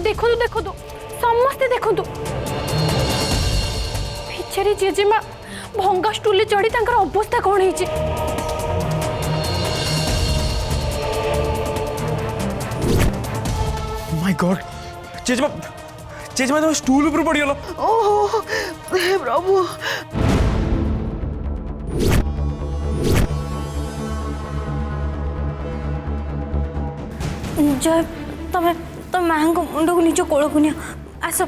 देखो देखो समस्ते देखो बेचारी जेजेमा भंगा स्टूल चढ़ी तांकर अवस्था कौन है? माय गॉड जेजेमा जेजेमा तुम स्टूल ऊपर पड़ी गलो। ओह हे प्रभु जय तमे तो मां को मुंड को निज कोल को नियो आस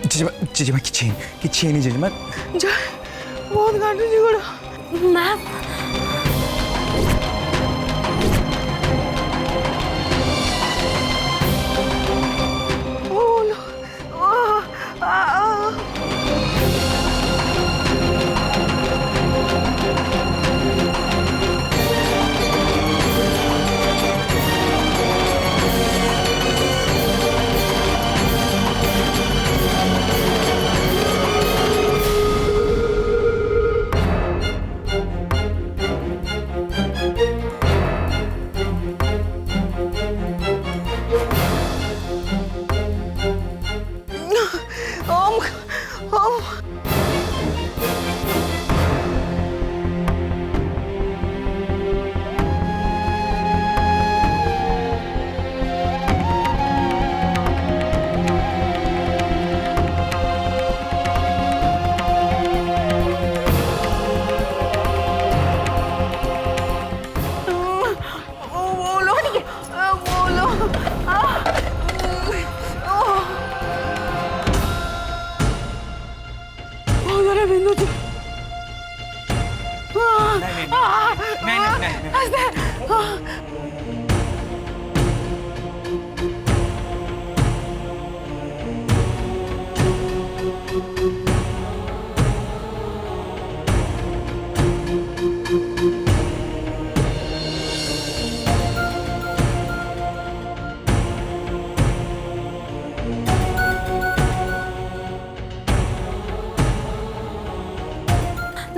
जेजेमा जेजेमा किछि नहीं जेजेमा बहुत काटुची गोड़ मां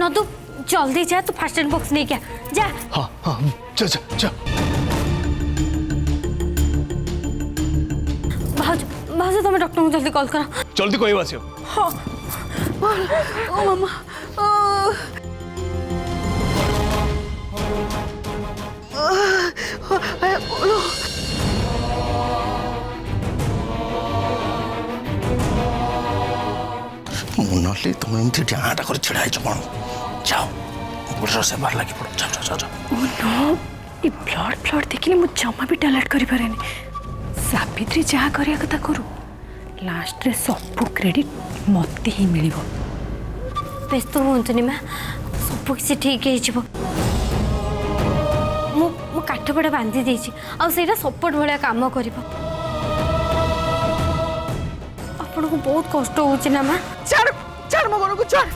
नदु जल्दी जा तू फास्ट एड बॉक्स नहीं क्या जा। हाँ हाँ जा जा जा भाज भाज तुम डॉक्टर को जल्दी कॉल करो जल्दी कोई बात हाँ ओ मामा बोलो मुनली तुम एमती डाँटा कर छिड़ा कौन जाओ बुढ़र से बाहर लगी पड़ो जाओ जाओ जाओ। ओ नो ये ब्लड ब्लड देखिए मुझे जमा भी टॉयलेट करि पारेनी सावित्री जहाँ करिया कथा करू लास्ट रे सब क्रेडिट मते ही मिलिबो व्यस्त होंतनी मां सब किसी ठीक है जीवो मु काठपड़ा बांधी देछि आ सेटा सपोर्ट भलिया काम करिवो आपन को बहुत कष्ट होछि ना मां चढ़ चढ़ मो को चढ़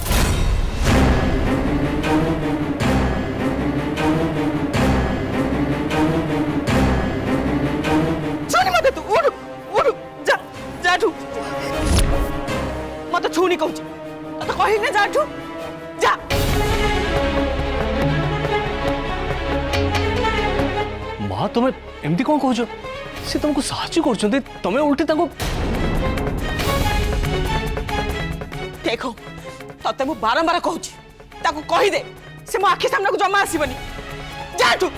छूनी मत तू उड़ उड़ जा जाठू मत छूनी कहूँ तो कही ना जाठू जा माँ तुम्हें एमती कौन कहूछ से तुमको साहाଯ୍य कर तमें उल्टी ताको देखो तते मु बारंबार कहूँ ताको कही दे से मो आखि सामने को जमा आसबनी जाठू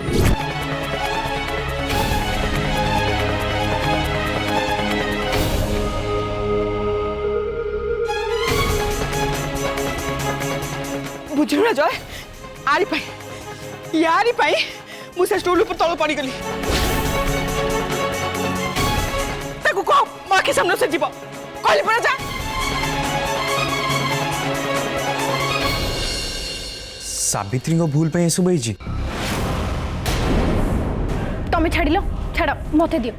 बुझलु ना जय यारी पाई मुझे स्टूल ऊपर तल पड़ी गली ताको कह मो आखि सामने से जीव कहली पड़ा जा सावित्री को भूल पे सब होई तमें छाड़ लो छाड़ मत दियो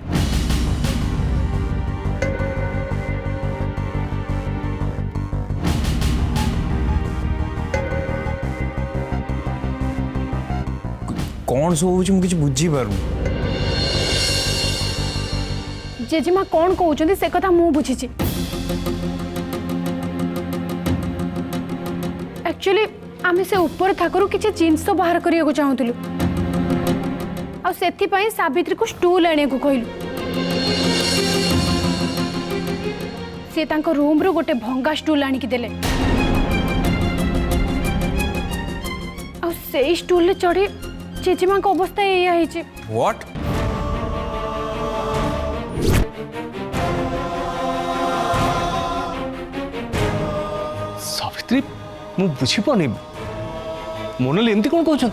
कौन सब होची मु किछ बुझी पारू जेजेमा कौन कहते से कथा मु बुझी एक्चुअली आम से ऊपर थाकरू किसी जिनस बाहर करने को चाहूलु आपाई सावित्री को स्टूल आने को कहलु सी रूम रू गोटे भंगा स्टूल आनिकी देले से स्टूल चढ़ी जेजेमा अवस्था या व्हाट सावित्री मु बुझी पानी मोनाली एमती कौन कहते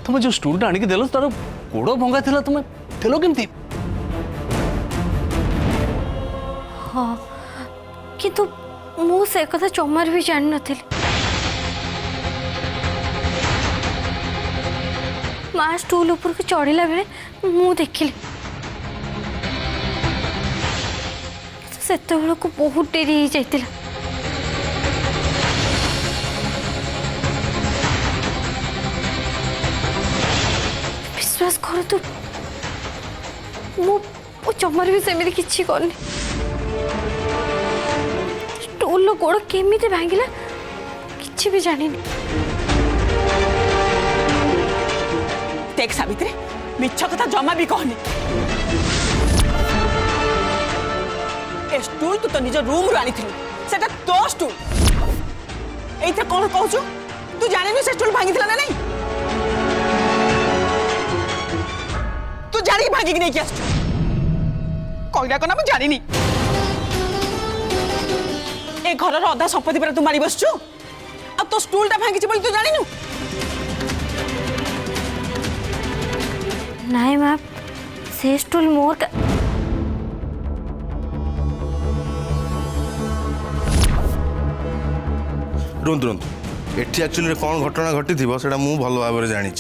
तुम जो स्टूल आनिक देल तार गोड़ भंगा थिला तुम देल केमती हाँ किंतु मु से कथा जमार भी जान नथिल माँ स्टूल ऊपर को चढ़ला बेले मु देखिली सेते को बहुत डेरी हो जाइतिला विश्वास कर तू मु जमार भी सेमती किछि करनी स्टूल गोड़ केमिति भांगिला किछि भी जानी देख सावित्री मिछ कथा जमा भी कहनी ए स्टूल तू तो निज रूम रू आनी सेटा तो स्टूल एइथे कोन कहूछु तू जानिनु से स्टूल भांगिथिला ना नहीं तू जानी भांगी नहीं किया कहला कोना मैं जानिनी ए घर रो अधा संपत्ति पर तू मारी बसछु अब तो स्टूल ता भांगी बोली तू जानिनु नहीं माँ से स्टूल मोर का रुंतु रुंतु एठी एक्चुअली कौन घटना घटी थी सेटा मु भल भाव जानी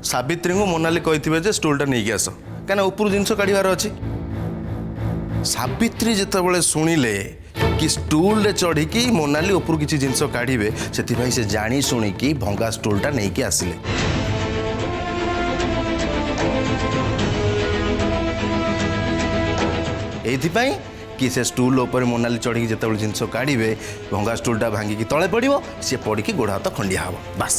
सावित्री को मोनाली कही जे स्टूलटा नहीं आस क्या ऊपर जिनस काढ़ार अच्छी सावित्री जिते शुणिले कि स्टूल रे चढ़ी की मोनाली ऊपर किसी जिनस काढ़े से जानी शुणिकी भंगा स्टूलटा नहीं आसिले एथिपाई कि से स्टूल ऊपर मोनाली चढ़ी जिते जिनस काढ़े भंगा स्टूलटा भांगिकी तले पड़ो सी पड़ी गोड़ हाथ खंडिया हम बास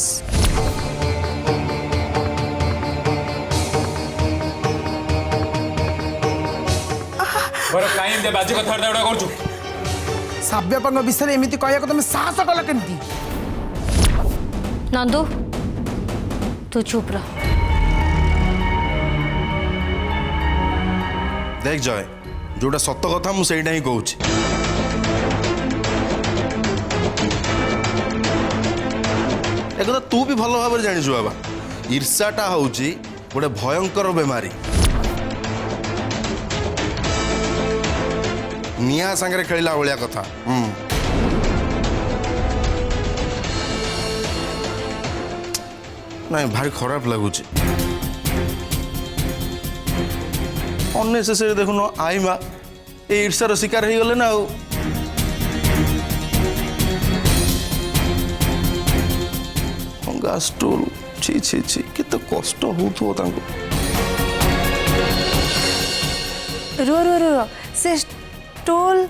बाजी कथा साव्यपा विषय एमती कह तुम साहस कल केमती नंदू तू चुप रह देख जय जोटा सत कथा मुझे ही कहूँ एक तू भी भल भाव जाचु बाबा ईर्ष्याटा हूँ गोटे भयंकर बेमारी निया सांगे खेला भाया कथा नहीं भारी खराब लगुच अनेसेसरी देखुन आई माँ ये ईर्ष्यार शिकार हो गले ना भंगा स्टूल छी छी छी केते कष्ट होथो तांको रो रो रो रो से स्टूल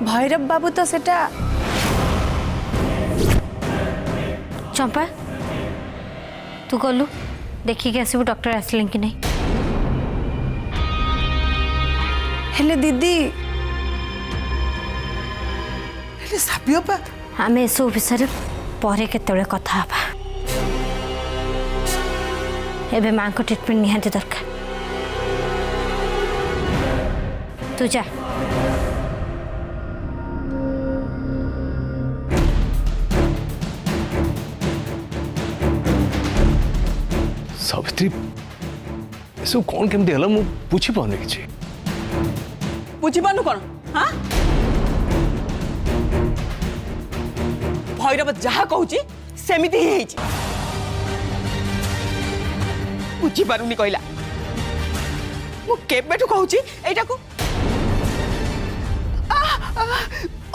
भैरव बाबू तो सेटा चंपा तू गलु देखिए आसबू डॉक्टर आसले कि नहीं हेले दीदी हेले साव्यपा आम एसबू विषय पर केतबेले कथा हबा एबे मां को ट्रीटमेंट निहांती दरकार तू जा सावित्री सब कौन केमती है मु बुझी पाने किछि बुझी पानु कोन हां भैरव जहा कहूची सेमिति ही हेची बुझी पारुनी कहला मु केबेठु कहूची एटा को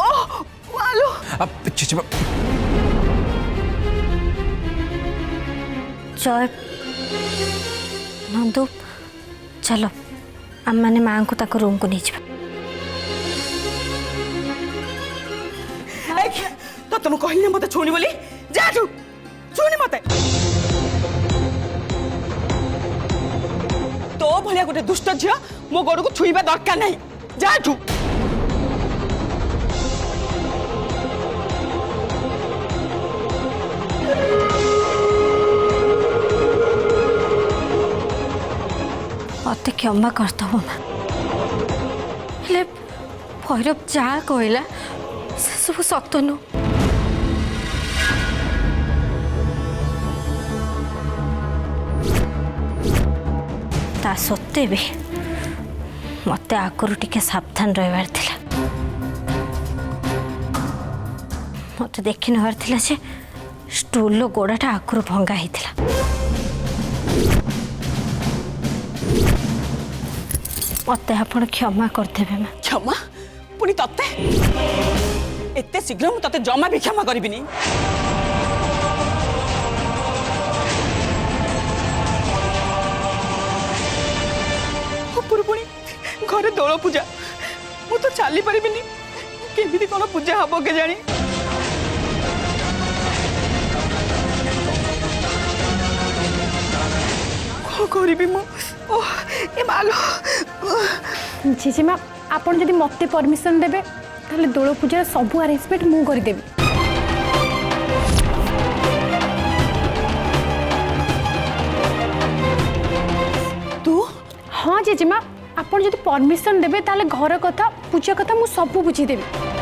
ओ मालो अब चिचिमा जय नंदू चलो आम मैंने माँ को ताको रूम को नहीं जा तो तुम कहली मत छुणी बोली जा तू छुणी मत तो भलिया गोटे दुष्ट झियो मो गोड़ को छुईबा दरकार नहीं जा तू मत क्षमा करता हूँ माँ हेले भैरव जहाँ कहला से सब सत नु ता सत्ते भी मत आगुरी टिके सावधान रहिबार थिला मत देखि नबार थिला जे स्टूल रो गोड़ाटा आगुरी भंगा होता मत आपण क्षमा करदेवे माँ क्षमा पुणी तत्ते एते शीघ्र मु तते जमा भी क्षमा करिबिनी पुणी घरे दोल पूजा मु तो चली पारिबिनी केमिति कोन पूजा हबो के जानी को करिबि मु ओ ए मालो जेजेमा आपन जदि मते परमिशन देबे ताले दोल पूजार सब अरेंजमेंट मु करि देबी तू हाँ जेजेमा आपन जदि परमिशन देबे ताले घर कथा पूजा कथा मु सब बुझी देबी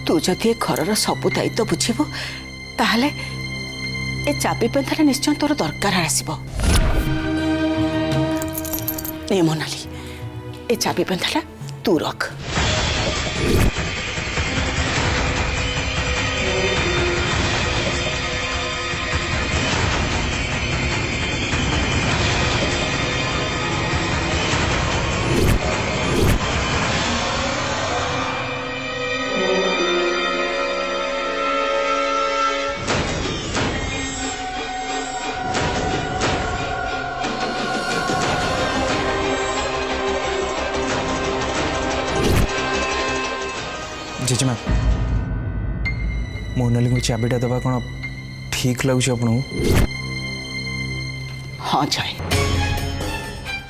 तू जदि ए घर सबू दायित्व बुझीबू ताहले ए चाबी पेंथाटा निश्चय तोर दरकार आसबो ए मोनाली ए चाबी पेंथाटा तू रख जेजेमा मोनाली को चाबीटा दबा कौन ठीक लगुच आपको हाँ जय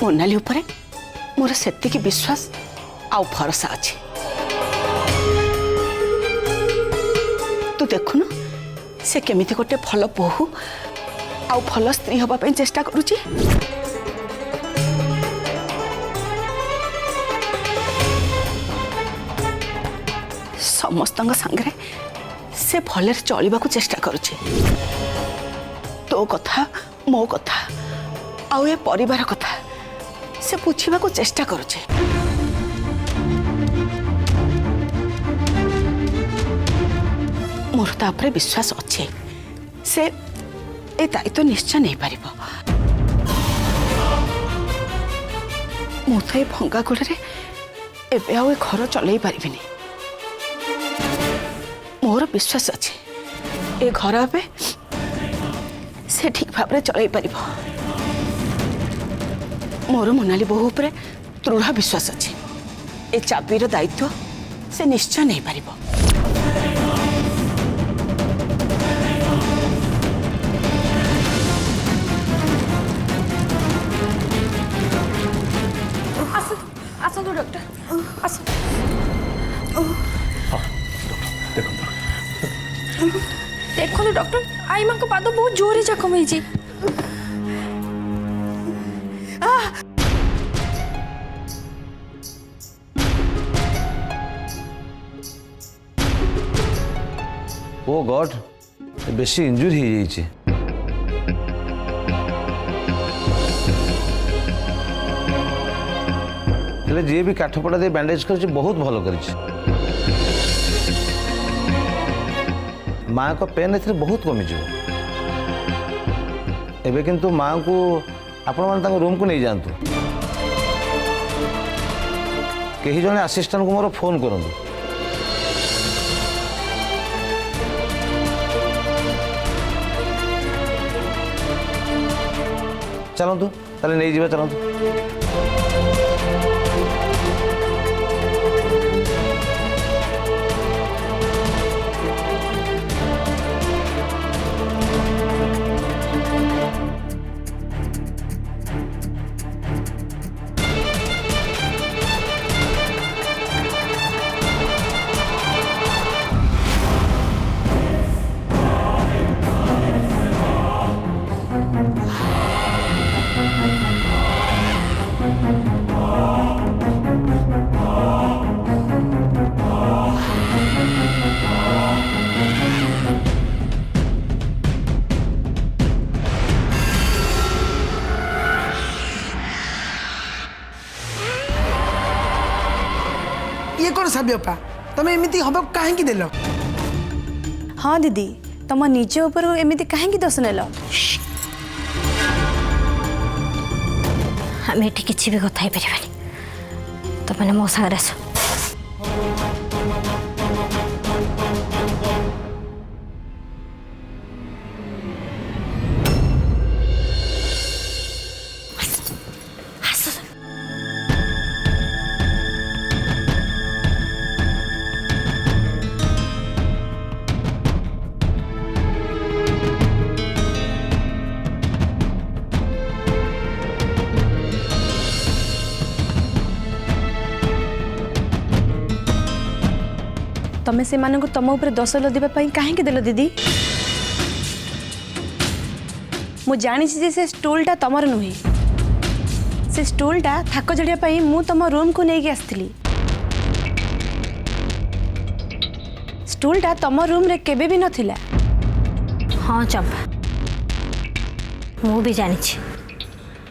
मोनाली उपरे मोर सेतिकी विश्वास आउ भरोसा अच्छे तू देखुनु से केमिति गोटे भल बहु आउ भल स्त्री हबा ପାଇଁ चेष्टा करूची समस्त सांगे से भले चलवा चेष्टा करुचे तो कथा मो कथा आउ ए परिवार कथा से बुझा चेष्टा करुचे मोर तापरे विश्वास अच्छे से ए दायित्व निश्चय नहीं पार मु तो ये भंगा गोड़े एबे आउ ए घर चलई पारिबिनी मोर विश्वास अच्छे ए घर ए से ठीक भाव चलई पार मोर मोनाली बहु उपरे दृढ़ विश्वास अच्छे ए चाबीर दायित्व से निश्चय नहीं पार आसतु डॉक्टर आस देखो डॉक्टर आई माँ पाद बहुत जोर जखम हो ओ गॉड बेसी इंजुरी हो जाइए हेले जी भी काठपड़ा दे बैंडेज कर बहुत भल कर माँ को पेन ए बहुत कमिज एबे किंतु माँ को आपण मैंने रूम को नहीं जातु कहीं जने असिस्टेंट को मोर फोन करूँ चलतु ताले नहीं जावा चलतु ये कौन साबियोपा तुम एमती हम कहीं देल हाँ दीदी तुम निज ऊपर एमती कहीं दोष नेल आम ये किसी भी कथा पारे तो मैंने मो सागर आस तमें से मानक तुम ऊपर दोष लदीबा कहीं देल दीदी मु जानी से स्टूलटा तमर नुहे से स्टूलटा थाक जड़िया मु तुम रूम को लेकिन आसती स्टूलटा तुम रूम रे केबे भी नथिला। हाँ चंपा मु भी जानी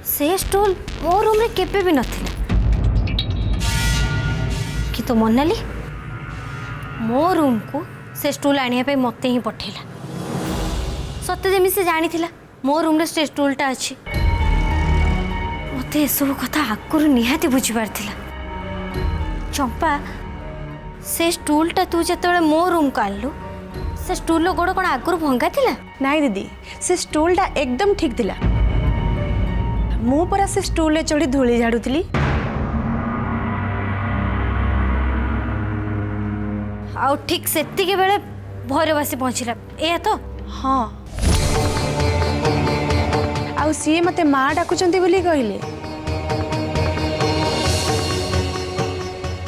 से स्टूल मो रूम रे केबे भी नथिला कि तो मोनाली मो रूम को से स्टूल आने मत ही पठेला सत्य जमी से जानी थिला मो रूम रे से स्टूलटा अच्छी मत सब कथा आगुरी निहाती बुझीपार थिला। चंपा से स्टूलटा तू जो मो रूम को आनलु से स्टूल गोड़ कौन आगुरी भंगा थिला? नाई दीदी से स्टूलटा एकदम ठीक थिला मु परा से स्टूल रे चढ़ी धूली झाड़ुली आउ ठीक सेतिके बेले भैरवासी पहुँचला ए तो हाँ आउ सी मते माँ डाकुचंती बोली कहले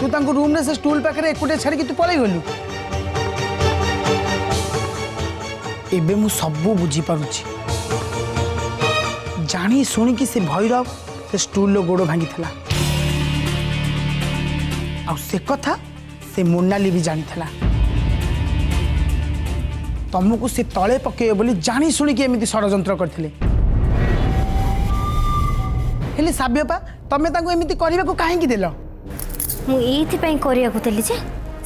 तू तांको रूम रे से स्टूल पाखे एकुटे छाड़ी तू पलई गलु एबे मु सबू बुझी पारुची जानी शुणी कि से भैरव से स्टूल रो गोड़ भांगी थला आ से कथा से मोनाली भी जानी थला तुमको से तले पके बोली जानी शुणी कि एमिति षडयंत्र करथिले हेले साब्यपा तमे तांको एमिति करिबा को काहे कि देलो मु एथि पई करिया को देली जे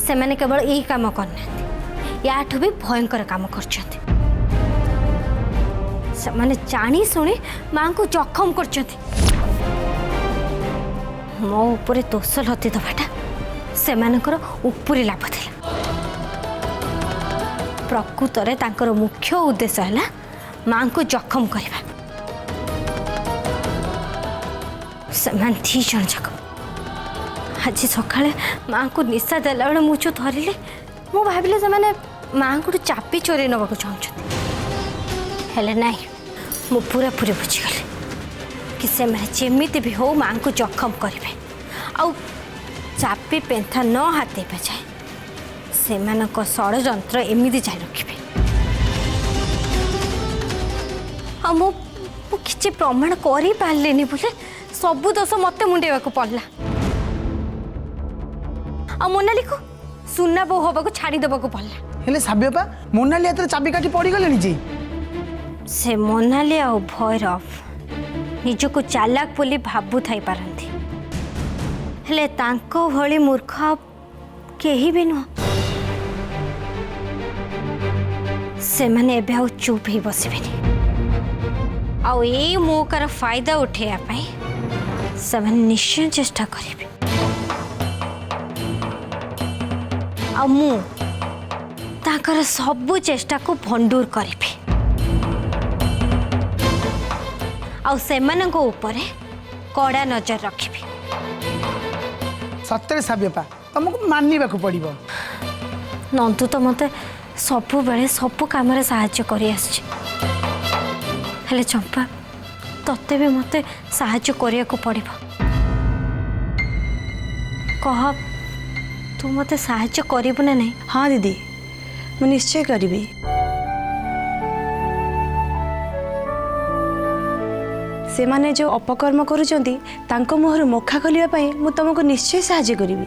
से माने केवल एही काम करना याठू भी भयंकर काम करछथि से माने जानी शुणी मां को जखम करछथि मो ऊपर दोष लति दबाटा से मानकर उपरी लाभ थिला प्रकृत रे तांकर मुख्य उद्देश्य है मां को जखम करवा से मान थी जन जक आज सकाळे मां को निशा देला बेले मुझे धरिले मु भाविले से माने मां को चापी चोरी नबाक चाहछथि हेले नाही मु पूरा पूरी बुझीगली कि से माने जेमिति भी हो मां को जखम करिवे आ चापी पेंथा न हाथे बजाए से मानक षडयंत्र एमिति जारी रखिबे आ मु किछि प्रमाण करि पारलेनी बोले सबु दोष मते मुंडेवा को पड़ला आ मोनाली को सुना बो होबा को छाड़ी देबा को पड़ला हेले साब्यपा मोनाली हाथ चाबी काटी पड़ी गले निजे से मोनाली आ भैरव निजको चालाक बोली भाबु थाई पारंती हेले तांको भली मूर्ख केही भी नुह से माने एबे आउ चुप ही बसिबेनी आउ ए मौकार फायदा उठेया पाई से माने निश्चय चेष्टा करिबे आ मु ताकर सबु चेष्टा को भंडूर करिबे आ सेमानंको ऊपर कड़ा नजर रखिबे सत्य साबियपा तुमको मानिबाकू पड़िबो नंदू तो मते सबु बेले सबु काम रे सहाय्य करी आछे हेले चंपा तते भी मते सहाय्य करिया को पड़िबो कह तू मते सहाय्य करिबो ना नहीं हाँ दीदी मु निश्चय करिबी से माने जो अपकर्म करूचंती तांको मुहर मुखा खोलिया पई मु तुमको निश्चय सहाय्य करिबी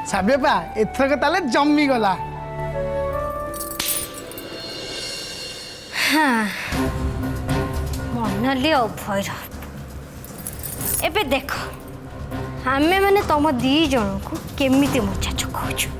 साबियपा एथरक ताले जम्मी गला हाँ मनली और भैरव एबे देख आमे माने तुम दी जन को केमिति मुचा चुकाउछु